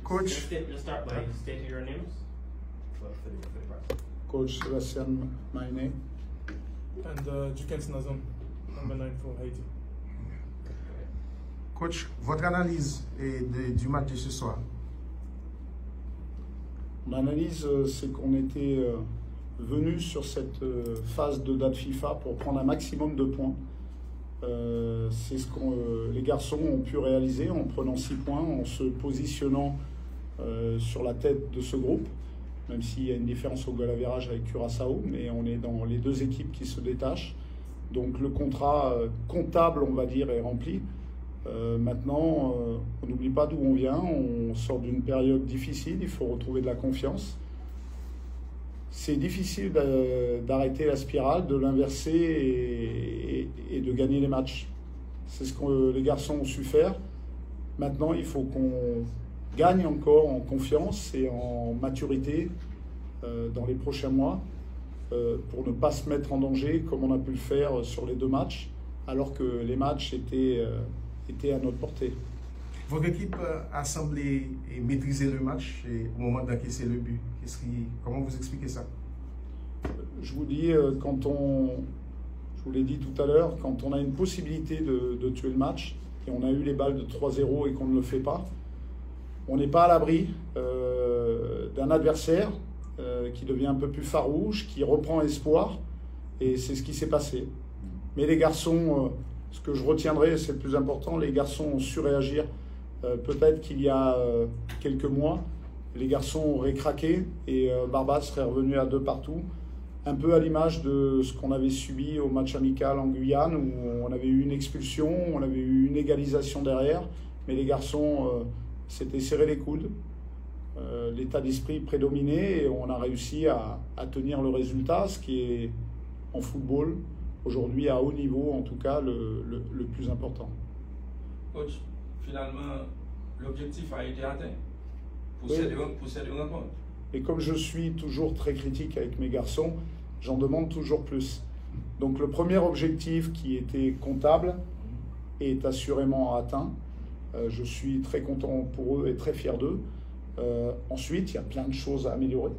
Coach. Just start by stating your names. Coach Sebastian Maine. And Jukens Nazem, number 9 for Haiti. Coach, votre analyse du match de ce soir? Mon analyse, c'est qu'on était venu sur cette phase de date FIFA pour prendre un maximum de points. C'est ce que les garçons ont pu réaliser en prenant 6 points, en se positionnant sur la tête de ce groupe, même s'il y a une différence au goal average avec Curaçao, mais on est dans les deux équipes qui se détachent. Donc le contrat comptable, on va dire, est rempli. Maintenant, on n'oublie pas d'où on vient, on sort d'une période difficile, il faut retrouver de la confiance. C'est difficile d'arrêter la spirale, de l'inverser et de gagner les matchs. C'est ce que les garçons ont su faire. Maintenant, il faut qu'on gagne encore en confiance et en maturité dans les prochains mois pour ne pas se mettre en danger comme on a pu le faire sur les 2 matchs, alors que les matchs étaient à notre portée. Votre équipe a semblé maîtriser le match au moment d'encaisser le but. Comment vous expliquez ça? Je vous dis, je vous l'ai dit tout à l'heure, quand on a une possibilité de tuer le match, et on a eu les balles de 3-0 et qu'on ne le fait pas, on n'est pas à l'abri d'un adversaire qui devient un peu plus farouche, qui reprend espoir, et c'est ce qui s'est passé. Mais les garçons, ce que je retiendrai, c'est le plus important, les garçons ont su réagir. Peut-être qu'il y a quelques mois, les garçons auraient craqué et Barbade serait revenu à 2 partout, un peu à l'image de ce qu'on avait subi au match amical en Guyane, où on avait eu une expulsion, on avait eu une égalisation derrière, mais les garçons s'étaient serrés les coudes, l'état d'esprit prédominait et on a réussi à tenir le résultat, ce qui est en football aujourd'hui à haut niveau, en tout cas le plus important. Coach, finalement, l'objectif a été atteint pour oui. ces deux rencontres. Et comme je suis toujours très critique avec mes garçons, j'en demande toujours plus. Donc le premier objectif qui était comptable est assurément atteint. Je suis très content pour eux et très fier d'eux. Ensuite, il y a plein de choses à améliorer.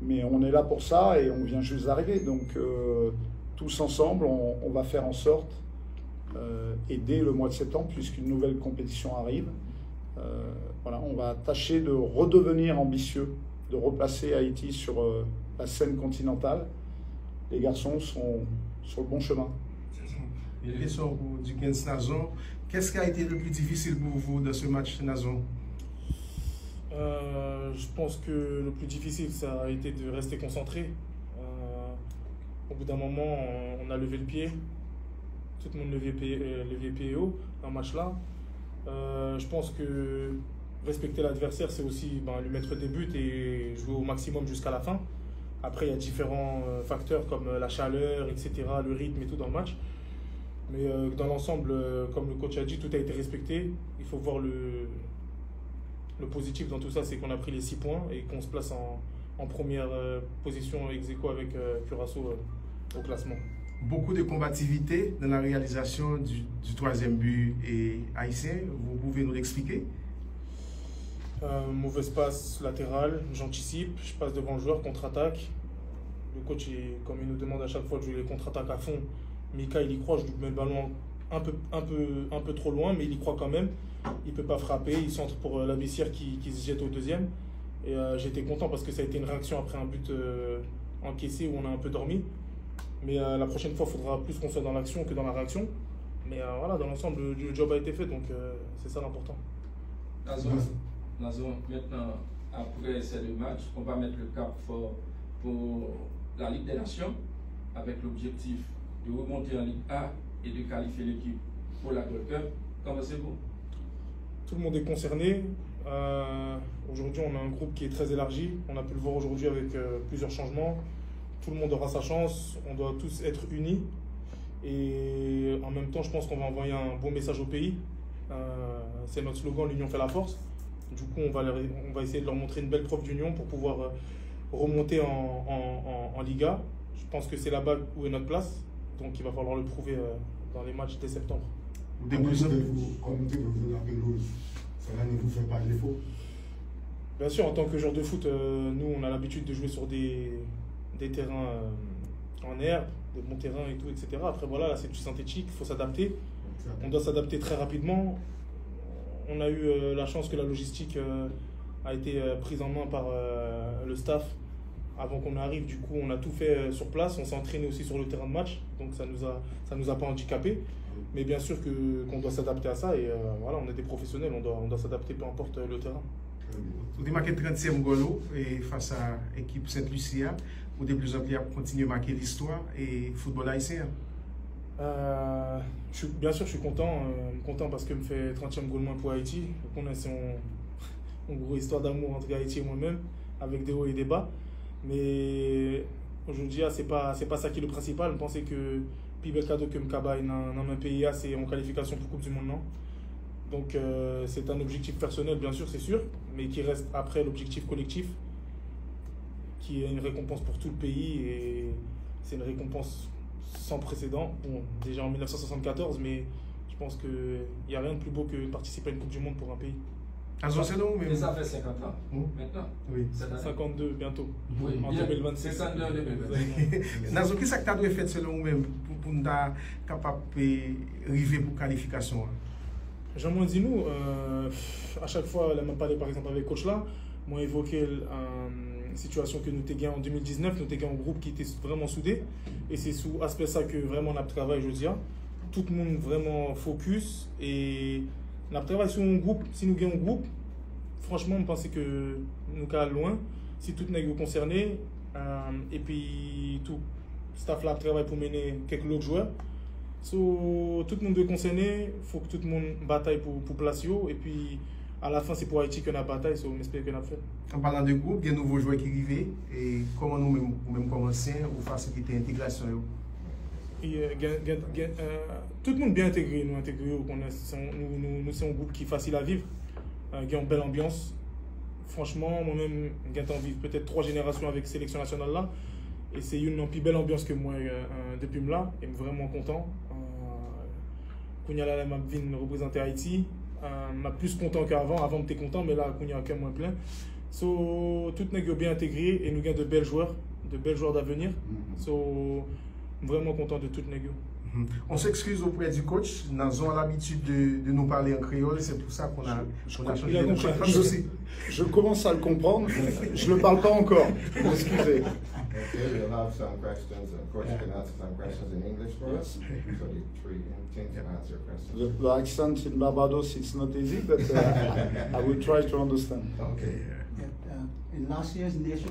Mais on est là pour ça et on vient juste d'arriver. Donc tous ensemble, on va faire en sorte, et dès le mois de septembre, puisqu'une nouvelle compétition arrive, voilà, on va tâcher de redevenir ambitieux, de replacer Haïti sur la scène continentale. Les garçons sont sur le bon chemin. Une question pour Jukens Nazem. Qu'est-ce qui a été le plus difficile pour vous dans ce match, Nazem? Je pense que le plus difficile, ça a été de rester concentré. Au bout d'un moment, on a levé le pied. Tout le monde levait le pied haut dans ce match-là. Je pense que respecter l'adversaire, c'est aussi lui mettre des buts et jouer au maximum jusqu'à la fin. Après, il y a différents facteurs comme la chaleur, etc., le rythme et tout dans le match. Mais dans l'ensemble, comme le coach a dit, tout a été respecté. Il faut voir le positif dans tout ça, c'est qu'on a pris les 6 points et qu'on se place en première position ex-aequo avec Curaçao au classement. Beaucoup de combativité dans la réalisation du 3e but et haïtien. Vous pouvez nous l'expliquer? Mauvaise passe latérale, j'anticipe, je passe devant le joueur, contre-attaque. Le coach, comme il nous demande à chaque fois de jouer les contre-attaques à fond, Mika il y croit, je lui mets le ballon un peu trop loin, mais il y croit quand même. Il ne peut pas frapper, il centre pour la Bessière qui se jette au 2e. Et j'étais content parce que ça a été une réaction après un but encaissé où on a un peu dormi. Mais la prochaine fois, il faudra plus qu'on soit dans l'action que dans la réaction. Mais voilà, dans l'ensemble, le job a été fait, donc c'est ça l'important. Nazem, maintenant, après ces 2 matchs, on va mettre le cap fort pour la Ligue des Nations, avec l'objectif de remonter en Ligue A et de qualifier l'équipe pour la Gold Cup. Comment c'est vous? Tout le monde est concerné. Aujourd'hui, on a un groupe qui est très élargi. On a pu le voir aujourd'hui avec plusieurs changements. Tout le monde aura sa chance. On doit tous être unis. Et en même temps, je pense qu'on va envoyer un bon message au pays. C'est notre slogan, l'union fait la force. Du coup, on va essayer de leur montrer une belle preuve d'union pour pouvoir remonter en Liga. Je pense que c'est là-bas où est notre place. Donc, il va falloir le prouver dans les matchs dès septembre. Comment pouvez-vous donner la pelouse? Cela ne vous fait pas défaut? Bien sûr, en tant que joueur de foot, nous, on a l'habitude de jouer sur des terrains en herbe, des bons terrains et tout, etc. Après, voilà, là, c'est du synthétique, il faut s'adapter. On doit s'adapter très rapidement. On a eu la chance que la logistique a été prise en main par le staff avant qu'on arrive. Du coup, on a tout fait sur place. On s'est entraîné aussi sur le terrain de match, donc ça nous a pas handicapés. Mais bien sûr qu'on doit s'adapter à ça et voilà, on est des professionnels, on doit s'adapter peu importe le terrain. Vous avez marqué 30e goal face à l'équipe Saint-Lucia. Vous de plus en plus continuer à marquer l'histoire et football haïtien. Bien sûr, je suis content parce que me fait 30e goal moins pour Haïti. On a une grosse histoire d'amour entre Haïti et moi-même, avec des hauts et des bas. Mais aujourd'hui, c'est pas ça qui est le principal. Je pensais que le plus bel cadeau que Mkaba dans un pays, c'est en qualification pour Coupe du Monde, non? Donc c'est un objectif personnel, bien sûr, c'est sûr, mais qui reste après l'objectif collectif, qui est une récompense pour tout le pays et c'est une récompense sans précédent. Bon, déjà en 1974, mais je pense qu'il n'y a rien de plus beau que participer à une Coupe du Monde pour un pays. Et ça fait 50 ans, maintenant. Oui. 52 bientôt, oui, en 2026. 52 en 2026. Nazo, qu'est-ce que tu as fait selon vous-même pour nous capable d'arriver pour la qualification? Jean-Moin dit nous, à chaque fois, elle m'a parlé par exemple avec coach là, m'a évoqué une situation que nous étions en 2019, nous étions un groupe qui était vraiment soudé et c'est sous aspect ça que vraiment on a travaillé, je veux dire. Tout le monde vraiment focus et on a travaillé sur un groupe. Si nous gagnons un groupe, franchement, on pensait que nous sommes loin. Si tout le monde est concerné et puis tout staff là travaille pour mener quelques autres joueurs. So, tout le monde est concerné, il faut que tout le monde bataille pour placer et puis à la fin c'est pour Haïti qu'on a bataille, so, on espère qu'on a fait. En parlant de groupe, il y a de nouveaux joueurs qui arrivent et comment nous-mêmes comme anciens, vous faciliter l'intégration? Tout le monde bien intégré, nous nous sommes un groupe qui est facile à vivre, qui a une belle ambiance. Franchement, moi-même, j'ai envie peut-être 3 générations avec la sélection nationale là. Et c'est une plus belle ambiance que moi depuis là, et vraiment content. Kounia là, m'a venu représenter Haïti. M'a plus content qu'avant. Avant, j'étais content, mais là, Kounia quand moins plein. So, tout n'est bien intégré et nous avons de belles joueurs d'avenir. So, vraiment content de tout n'est. On s'excuse auprès du coach. Nous avons l'habitude de nous parler en créole, c'est pour ça qu'on a changé de chose. Je commence à le comprendre. Je ne le parle pas encore. Excusez. Okay, we'll have some questions. Of course, you can answer some questions in English for us. So the 3 teams can answer questions. The accent in Barbados, it's not easy, but I will try to understand. Okay. In last year's national